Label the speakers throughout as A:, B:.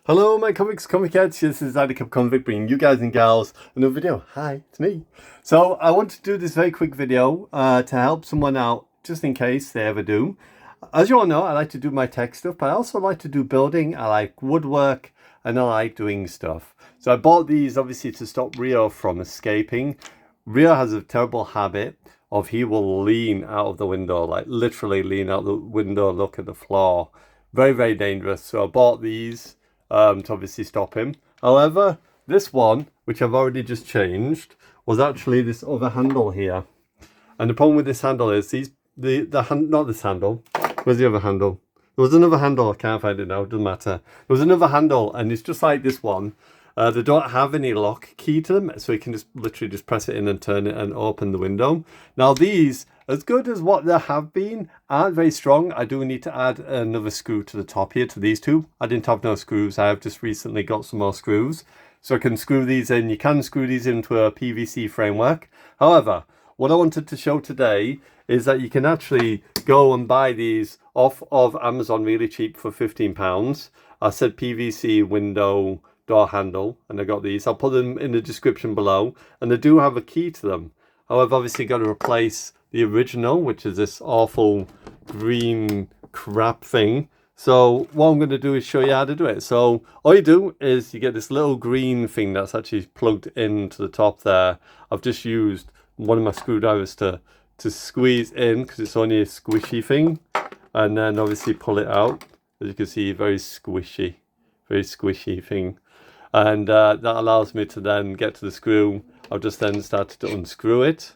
A: Hello my comic heads, this is Adicap Convict bringing you guys and gals another video. Hi, it's me. So I want to do this very quick video to help someone out just in case they ever do. As you all know, I like to do my tech stuff, but I also like to do building, I like woodwork, and I like doing stuff. So I bought these obviously to stop Rio from escaping. Rio has a terrible habit of he will lean out of the window, like literally lean out the window, look at the floor. Very, very dangerous. So I bought these to obviously stop him. However, this one, which I've already just changed, was actually this other handle here. And the problem with this handle is not this handle. Where's the other handle? There was another handle, I can't find it now, it doesn't matter. There was another handle and it's just like this one. They don't have any lock key to them, so you can just literally just press it in and turn it and open the window. Now these, as good as what there have been, aren't very strong. I do need to add another screw to the top here to these two. I didn't have no screws. I have just recently got some more screws. So I can screw these in. You can screw these into a PVC framework. However, what I wanted to show today is that you can actually go and buy these off of Amazon really cheap for £15. I said PVC window door handle, and I got these. I'll put them in the description below, and they do have a key to them. However, obviously got to replace the original, which is this awful green crap thing. So what I'm going to do is show you how to do it. So all you do is you get this little green thing that's actually plugged into the top there. I've just used one of my screwdrivers to squeeze in because it's only a squishy thing, and then obviously pull it out. As you can see, very squishy thing. And that allows me to then get to the screw. I've just then started to unscrew it.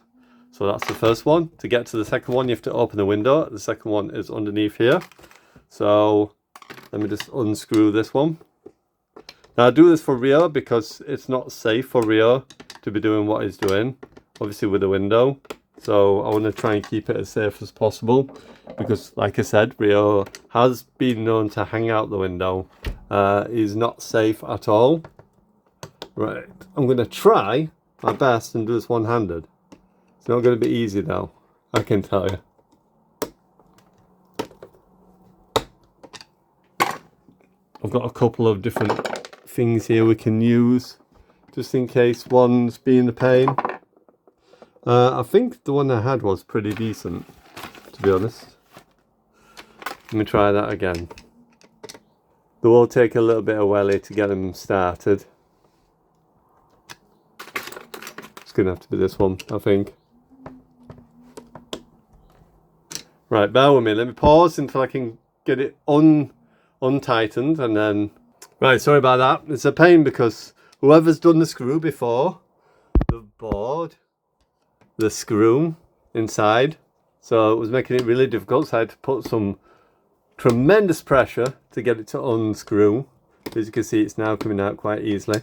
A: So that's the first one. To get to the second one, you have to open the window. The second one is underneath here. So let me just unscrew this one. Now I do this for Rio because it's not safe for Rio to be doing what he's doing, obviously with the window. So I want to try and keep it as safe as possible because, like I said, Rio has been known to hang out the window. He's not safe at all. Right, I'm going to try my best and do this one-handed. It's not going to be easy though, I can tell you. I've got a couple of different things here we can use, just in case one's being a pain. I think the one I had was pretty decent, to be honest. Let me try that again. They will take a little bit of welly to get them started. It's going to have to be this one, I think. Right, bear with me. Let me pause until I can get it untightened and then... Right, sorry about that. It's a pain because whoever's done the screw before, they've bored the screw inside. So it was making it really difficult. So I had to put some tremendous pressure to get it to unscrew. As you can see, it's now coming out quite easily.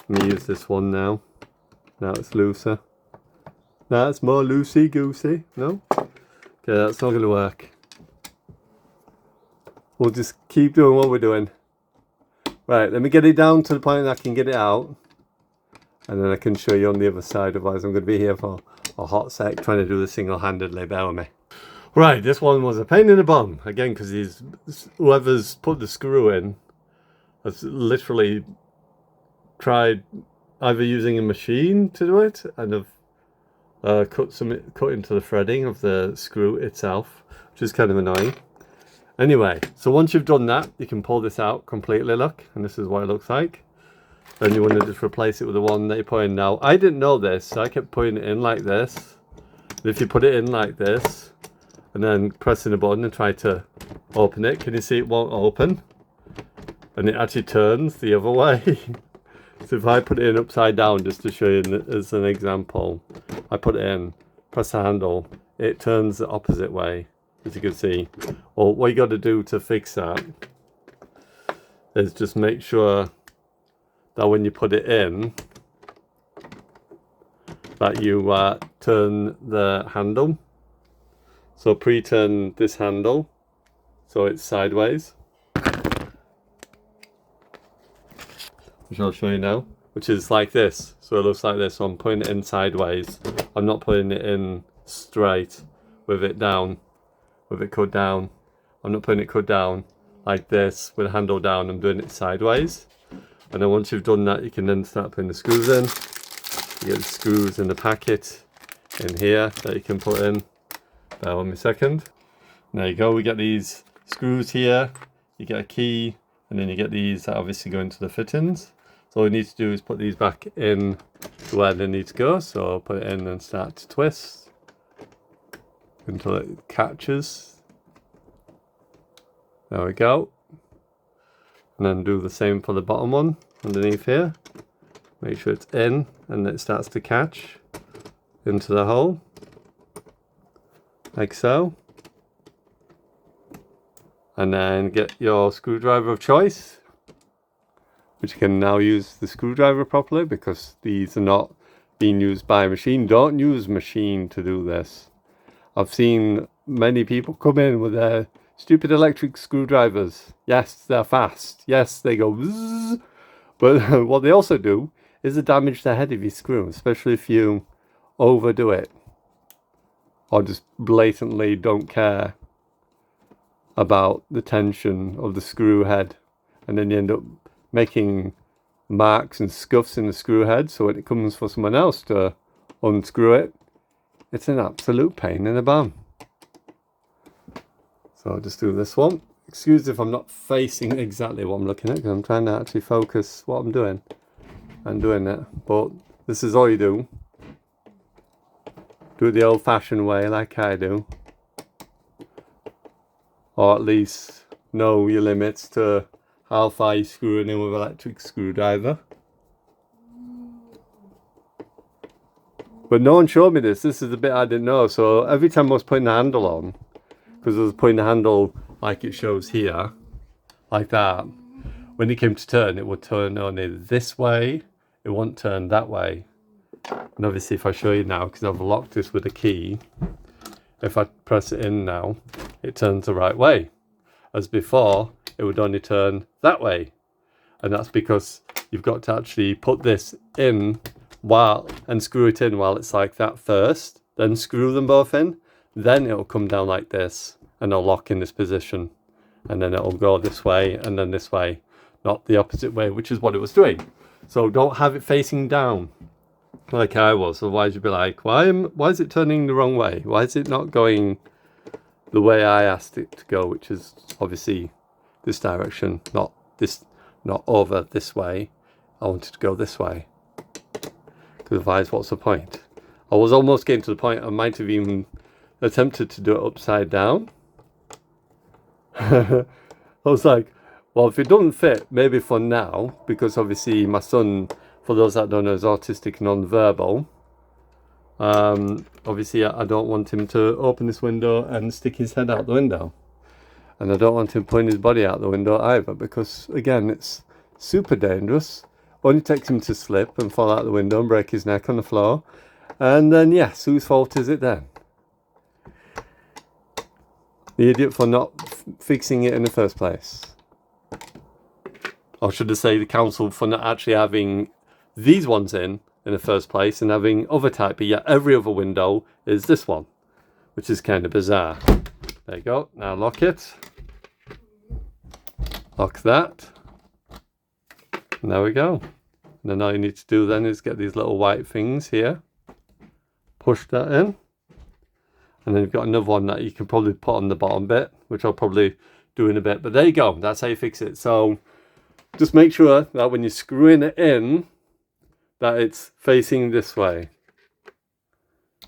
A: Let me use this one now. Now it's looser. Now it's more loosey-goosey. No? Okay, that's not going to work. We'll just keep doing what we're doing. Right, let me get it down to the point that I can get it out. And then I can show you on the other side. Otherwise I'm going to be here for a hot sec trying to do this single-handedly. Bear with me. Right, this one was a pain in the bum. Again, because whoever's put the screw in has literally tried either using a machine to do it and have cut into the threading of the screw itself, which is kind of annoying. Anyway, so once you've done that, you can pull this out completely, look, and this is what it looks like. Then you want to just replace it with the one that you're putting now. I didn't know this, so I kept putting it in like this. And if you put it in like this, and then pressing the button and try to open it, can you see it won't open? And it actually turns the other way. So if I put it in upside down, just to show you as an example, I put it in, press the handle, it turns the opposite way, as you can see. Well, what you got to do to fix that is just make sure that when you put it in, that you turn the handle. So pre-turn this handle so it's sideways, which I'll show you now, which is like this. So it looks like this. So I'm putting it in sideways. I'm not putting it in straight with it down, with it cut down. I'm not putting it cut down. like this with the handle down. I'm doing it sideways. And then once you've done that, you can then start putting the screws in. You get the screws in the packet in here that you can put in. Bear with me a second. There you go, we get these screws here. You get a key, and then you get these that obviously go into the fittings. So all you need to do is put these back in to where they need to go. So I'll put it in and start to twist until it catches. There we go. And then do the same for the bottom one underneath here. Make sure it's in and it starts to catch into the hole, like so. And then get your screwdriver of choice, which you can now use the screwdriver properly because these are not being used by a machine. Don't use machine to do this. I've seen many people come in with their stupid electric screwdrivers. Yes, they're fast. Yes, they go bzzz. But what they also do is to damage the head of your screw, especially if you overdo it or just blatantly don't care about the tension of the screw head, and then you end up making marks and scuffs in the screw head. So when it comes for someone else to unscrew it, it's an absolute pain in the bum. So I'll just do this one. Excuse if I'm not facing exactly what I'm looking at, because I'm trying to actually focus what I'm doing and doing it. But this is all you do. Do it the old-fashioned way, like I do. Or at least know your limits to how far you screw it in with an electric screwdriver. But no one showed me this. This is the bit I didn't know. So every time I was putting the handle on, because I was putting the handle like it shows here, like that, when it came to turn, it would turn only this way. It won't turn that way. And obviously if I show you now, because I've locked this with a key, if I press it in now, it turns the right way. As before, it would only turn that way. And that's because you've got to actually put this in and screw it in while it's like that first, then screw them both in, then it'll come down like this and it'll lock in this position, and then it'll go this way and then this way, not the opposite way, which is what it was doing. So don't have it facing down like I was, otherwise you'd be like, why is it turning the wrong way? Why is it not going the way I asked it to go, which is obviously this direction, not over this way. I wanted to go this way, because otherwise what's the point? I was almost getting to the point I might have even attempted to do it upside down. I was like, well, if it doesn't fit, maybe for now, because obviously my son, for those that don't know, is autistic and non-verbal. Obviously I don't want him to open this window and stick his head out the window. And I don't want him putting his body out the window either, because again, it's super dangerous. Only takes him to slip and fall out the window and break his neck on the floor. And then yes, whose fault is it then? The idiot for not fixing it in the first place. Or should I say the council for not actually having these ones in the first place and having other type, but yet every other window is this one, which is kind of bizarre. There you go. Now lock it. Lock that. And there we go. And then all you need to do then is get these little white things here. Push that in. And then you've got another one that you can probably put on the bottom bit, which I'll probably do in a bit. But there you go. That's how you fix it. So just make sure that when you're screwing it in, that it's facing this way.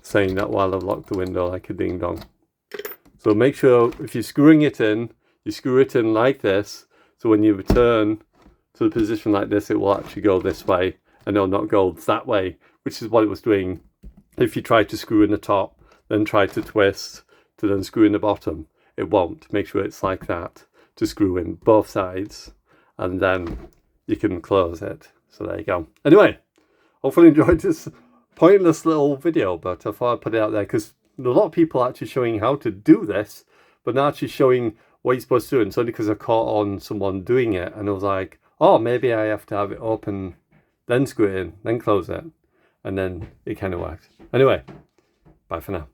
A: Saying that while I've locked the window like a ding dong. So make sure if you're screwing it in, you screw it in like this. So when you return to the position like this, it will actually go this way and it'll not go that way, which is what it was doing. If you try to screw in the top, then try to twist to then screw in the bottom, it won't. Make sure it's like that to screw in both sides, and then you can close it. So there you go. Anyway, hopefully you enjoyed this pointless little video, but I thought I'd put it out there because a lot of people are actually showing how to do this, but not actually showing what you're supposed to do. And it's only because I caught on someone doing it and I was like, oh, maybe I have to have it open, then screw it in, then close it. And then it kind of worked. Anyway, bye for now.